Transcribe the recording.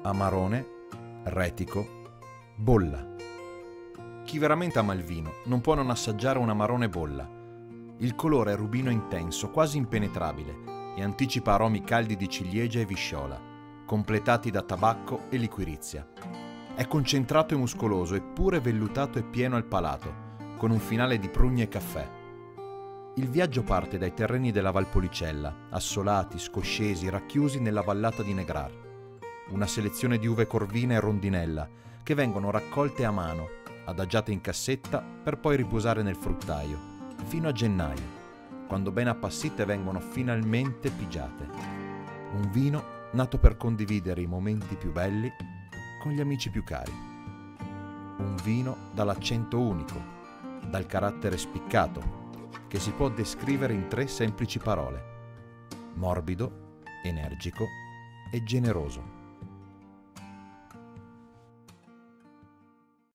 amarone, retico, bolla. Chi veramente ama il vino non può non assaggiare un amarone bolla. Il colore è rubino intenso, quasi impenetrabile, e anticipa aromi caldi di ciliegia e visciola, completati da tabacco e liquirizia. È concentrato e muscoloso, eppure vellutato e pieno al palato, con un finale di prugne e caffè. Il viaggio parte dai terreni della Valpolicella, assolati, scoscesi, racchiusi nella vallata di Negrar. Una selezione di uve corvina e rondinella che vengono raccolte a mano, adagiate in cassetta per poi riposare nel fruttaio, fino a gennaio, quando ben appassite vengono finalmente pigiate. Un vino nato per condividere i momenti più belli con gli amici più cari. Un vino dall'accento unico, dal carattere spiccato, che si può descrivere in 3 semplici parole: morbido, energico e generoso.